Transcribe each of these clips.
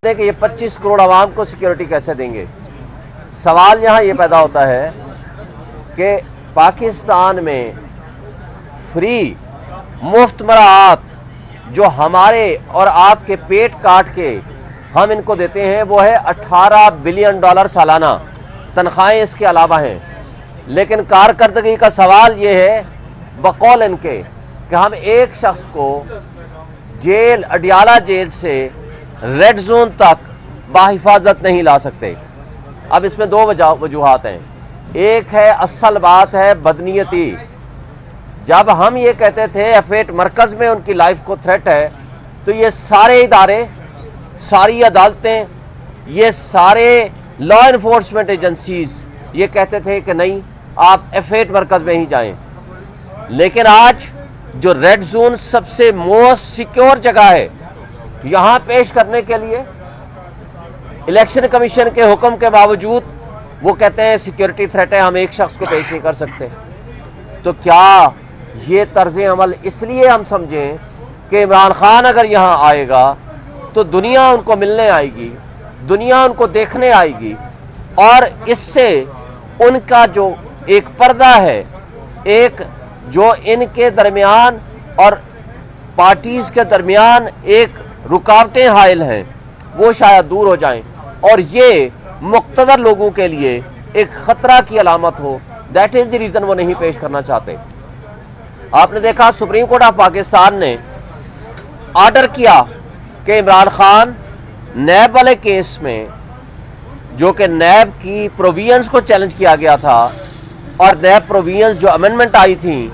کہ یہ 25 کروڑ عوام کو سیکیورٹی کیسے دیں گے۔ سوال یہاں یہ پیدا ہوتا ہے کہ پاکستان میں فری مفت مراعات جو ہمارے اور آپ کے پیٹ کاٹ کے ہم ان کو دیتے ہیں وہ ہے $18 بلین سالانہ تنخواہیں اس کے علاوہ ہیں، لیکن کارکردگی کا سوال یہ ہے بقول ان کے کہ ہم ایک شخص کو جیل اڈیالہ جیل سے ریڈ زون تک باحفاظت نہیں لا سکتے۔ اب اس میں دو وجوہات ہیں۔ ایک ہے اصل بات ہے بدنیتی۔ جب ہم یہ کہتے تھے F8 مرکز میں ان کی لائف کو تھریٹ ہے تو یہ سارے ادارے، ساری عدالتیں، یہ سارے لا انفورسمنٹ ایجنسیز یہ کہتے تھے کہ نہیں آپ F8 مرکز میں ہی جائیں، لیکن آج جو ریڈ زون سب سے موسٹ سیکیور جگہ ہے یہاں پیش کرنے کے لیے الیکشن کمیشن کے حکم کے باوجود وہ کہتے ہیں سیکیورٹی تھریٹ ہے، ہم ایک شخص کو پیش نہیں کر سکتے۔ تو کیا یہ طرز عمل اس لیے ہم سمجھیں کہ عمران خان اگر یہاں آئے گا تو دنیا ان کو ملنے آئے گی، دنیا ان کو دیکھنے آئے گی، اور اس سے ان کا جو ایک پردہ ہے، ایک جو ان کے درمیان اور پارٹیز کے درمیان ایک رکاوٹیں حائل ہیں وہ شاید دور ہو جائیں، اور یہ مقتدر لوگوں کے لیے ایک خطرہ کی علامت ہو۔ دیٹ از دی ریزن وہ نہیں پیش کرنا چاہتے۔ آپ نے دیکھا سپریم کورٹ آف پاکستان نے آرڈر کیا کہ عمران خان نیب والے کیس میں، جو کہ نیب کی پروویژنز کو چیلنج کیا گیا تھا، اور نیب پروویژنز جو امینڈمنٹ آئی تھیں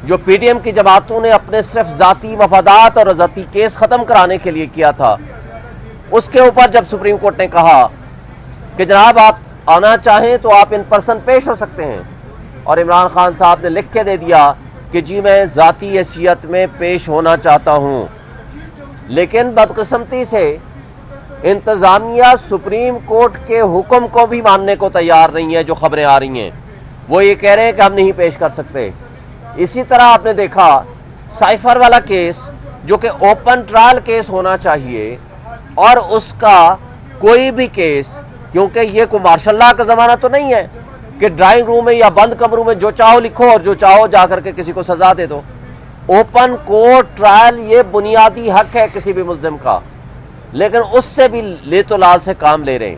جو پی ڈی ایم کی جماعتوں نے اپنے صرف ذاتی مفادات اور ذاتی کیس ختم کرانے کے لیے کیا تھا، اس کے اوپر جب سپریم کورٹ نے کہا کہ جناب آپ آنا چاہیں تو آپ ان پرسن پیش ہو سکتے ہیں، اور عمران خان صاحب نے لکھ کے دے دیا کہ جی میں ذاتی حیثیت میں پیش ہونا چاہتا ہوں، لیکن بدقسمتی سے انتظامیہ سپریم کورٹ کے حکم کو بھی ماننے کو تیار نہیں ہے۔ جو خبریں آ رہی ہیں وہ یہ کہہ رہے ہیں کہ ہم نہیں پیش کر سکتے۔ اسی طرح آپ نے دیکھا سائفر والا کیس جو کہ اوپن ٹرائل کیس ہونا چاہیے، اور اس کا کوئی بھی کیس، کیونکہ یہ کوئی مارشل لاء کا زمانہ تو نہیں ہے کہ ڈرائنگ روم میں یا بند کمروں میں جو چاہو لکھو اور جو چاہو جا کر کے کسی کو سزا دے دو۔ اوپن کورٹ ٹرائل یہ بنیادی حق ہے کسی بھی ملزم کا، لیکن اس سے بھی لے تو لال سے کام لے رہے ہیں۔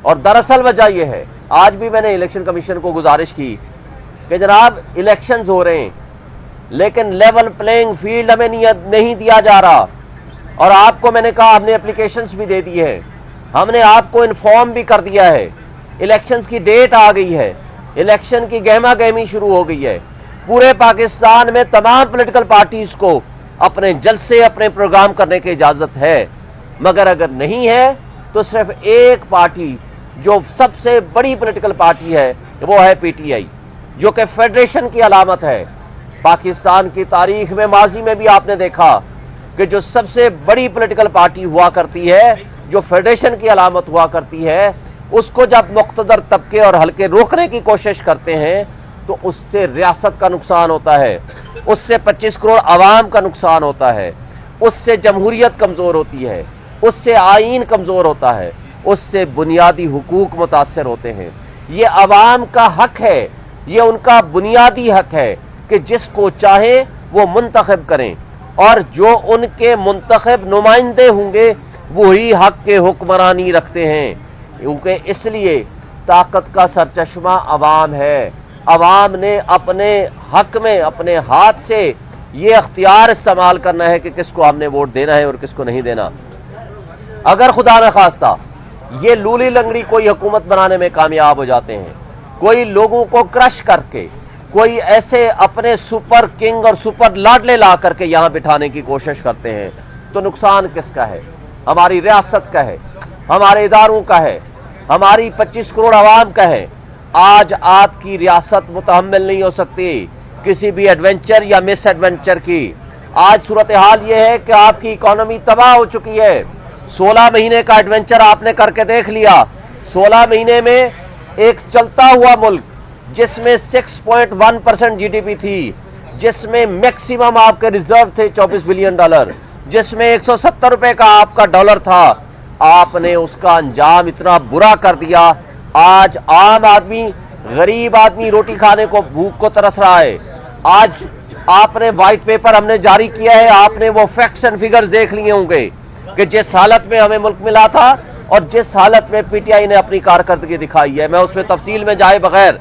اور دراصل وجہ یہ ہے، آج بھی میں نے الیکشن کمیشن کو گزارش کی کہ جناب الیکشنز ہو رہے ہیں لیکن لیول پلینگ فیلڈ ہمیں نہیں دیا جا رہا، اور آپ کو میں نے کہا ہم نے اپلیکیشنز بھی دے دی ہے، ہم نے آپ کو انفارم بھی کر دیا ہے، الیکشنز کی ڈیٹ آ گئی ہے، الیکشن کی گہما گہمی شروع ہو گئی ہے۔ پورے پاکستان میں تمام پولیٹیکل پارٹیز کو اپنے جلسے، اپنے پروگرام کرنے کی اجازت ہے، مگر اگر نہیں ہے تو صرف ایک پارٹی جو سب سے بڑی پولیٹیکل پارٹی ہے وہ ہے پی ٹی آئی، جو کہ فیڈریشن کی علامت ہے۔ پاکستان کی تاریخ میں ماضی میں بھی آپ نے دیکھا کہ جو سب سے بڑی پولیٹیکل پارٹی ہوا کرتی ہے، جو فیڈریشن کی علامت ہوا کرتی ہے، اس کو جب مقتدر طبقے اور حلقے روکنے کی کوشش کرتے ہیں تو اس سے ریاست کا نقصان ہوتا ہے، اس سے 25 کروڑ عوام کا نقصان ہوتا ہے، اس سے جمہوریت کمزور ہوتی ہے، اس سے آئین کمزور ہوتا ہے، اس سے بنیادی حقوق متاثر ہوتے ہیں۔ یہ عوام کا حق ہے، یہ ان کا بنیادی حق ہے کہ جس کو چاہیں وہ منتخب کریں، اور جو ان کے منتخب نمائندے ہوں گے وہی حق کے حکمرانی رکھتے ہیں، کیونکہ اس لیے طاقت کا سرچشمہ عوام ہے۔ عوام نے اپنے حق میں اپنے ہاتھ سے یہ اختیار استعمال کرنا ہے کہ کس کو ہم نے ووٹ دینا ہے اور کس کو نہیں دینا۔ اگر خدا نخواستہ یہ لولی لنگڑی کوئی حکومت بنانے میں کامیاب ہو جاتے ہیں، کوئی لوگوں کو کرش کر کے، کوئی ایسے اپنے سپر کنگ اور سپر لاڈلے لا کر کے یہاں بٹھانے کی کوشش کرتے ہیں، تو نقصان کس کا ہے؟ ہماری ریاست کا ہے، ہمارے اداروں کا ہے، ہماری 25 کروڑ عوام کا ہے۔ آج آپ کی ریاست متحمل نہیں ہو سکتی کسی بھی ایڈونچر یا مس ایڈونچر کی۔ آج صورتحال یہ ہے کہ آپ کی اکانومی تباہ ہو چکی ہے۔ 16 مہینے کا ایڈونچر آپ نے کر کے دیکھ لیا۔ 16 مہینے میں ایک چلتا ہوا ملک جس میں 6.1% جی ڈی پی تھی، جس میں میکسیمم آپ کے ریزرو تھے $24 بلین، جس میں 170 روپے کا آپ کا ڈالر تھا، آپ نے اس کا انجام اتنا برا کر دیا. آج عام آدمی، غریب آدمی روٹی کھانے کو بھوک کو ترس رہا ہے. آج آپ نے وائٹ پیپر ہم نے جاری کیا ہے، آپ نے وہ فیکٹس اینڈ فگرز دیکھ لیے ہوں گے کہ جس حالت میں ہمیں ملک ملا تھا اور جس حالت میں پی ٹی آئی نے اپنی کارکردگی دکھائی ہے. میں اس میں تفصیل میں جائے بغیر،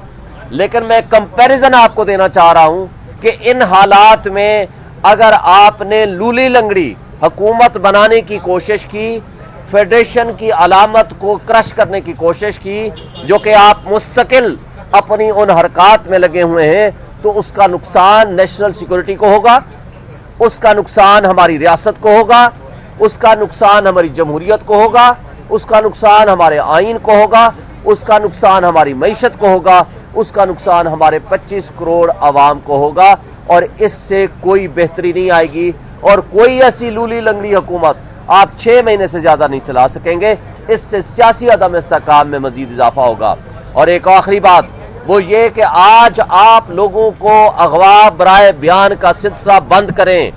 لیکن میں کمپیریزن آپ کو دینا چاہ رہا ہوں کہ ان حالات میں اگر آپ نے لولی لنگڑی حکومت بنانے کی کوشش کی، فیڈریشن کی علامت کو کرش کرنے کی کوشش کی، جو کہ آپ مستقل اپنی ان حرکات میں لگے ہوئے ہیں، تو اس کا نقصان نیشنل سیکورٹی کو ہوگا، اس کا نقصان ہماری ریاست کو ہوگا، اس کا نقصان ہماری جمہوریت کو ہوگا، اس کا نقصان ہمارے آئین کو ہوگا، اس کا نقصان ہماری معیشت کو ہوگا، اس کا نقصان ہمارے 25 کروڑ عوام کو ہوگا. اور اس سے کوئی بہتری نہیں آئے گی اور کوئی ایسی لولی لنگڑی حکومت آپ 6 مہینے سے زیادہ نہیں چلا سکیں گے. اس سے سیاسی عدم استحکام میں مزید اضافہ ہوگا. اور ایک آخری بات وہ یہ کہ آج آپ لوگوں کو اغوا برائے بیان کا سلسلہ بند کریں،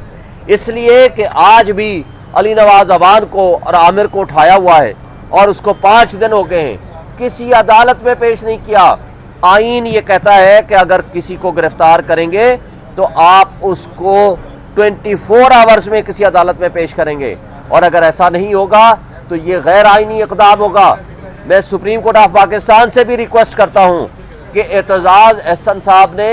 اس لیے کہ آج بھی علی نواز اوان کو اور عامر کو اٹھایا ہوا ہے اور اس کو 5 دن ہو گئے ہیں، کسی عدالت میں پیش نہیں کیا. آئین یہ کہتا ہے کہ اگر کسی کو گرفتار کریں گے تو آپ اس کو 24 آورز میں کسی عدالت میں پیش کریں گے، اور اگر ایسا نہیں ہوگا تو یہ غیر آئینی اقدام ہوگا. میں سپریم کورٹ آف پاکستان سے بھی ریکویسٹ کرتا ہوں کہ اعتزاز احسن صاحب نے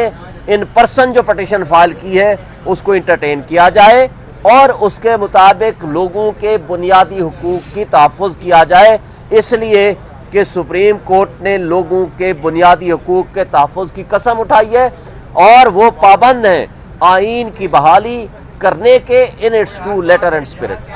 ان پرسن جو پٹیشن فائل کی ہے اس کو انٹرٹین کیا جائے اور اس کے مطابق لوگوں کے بنیادی حقوق کی تحفظ کیا جائے، اس لیے کہ سپریم کورٹ نے لوگوں کے بنیادی حقوق کے تحفظ کی قسم اٹھائی ہے اور وہ پابند ہیں آئین کی بحالی کرنے کے in its true letter and spirit.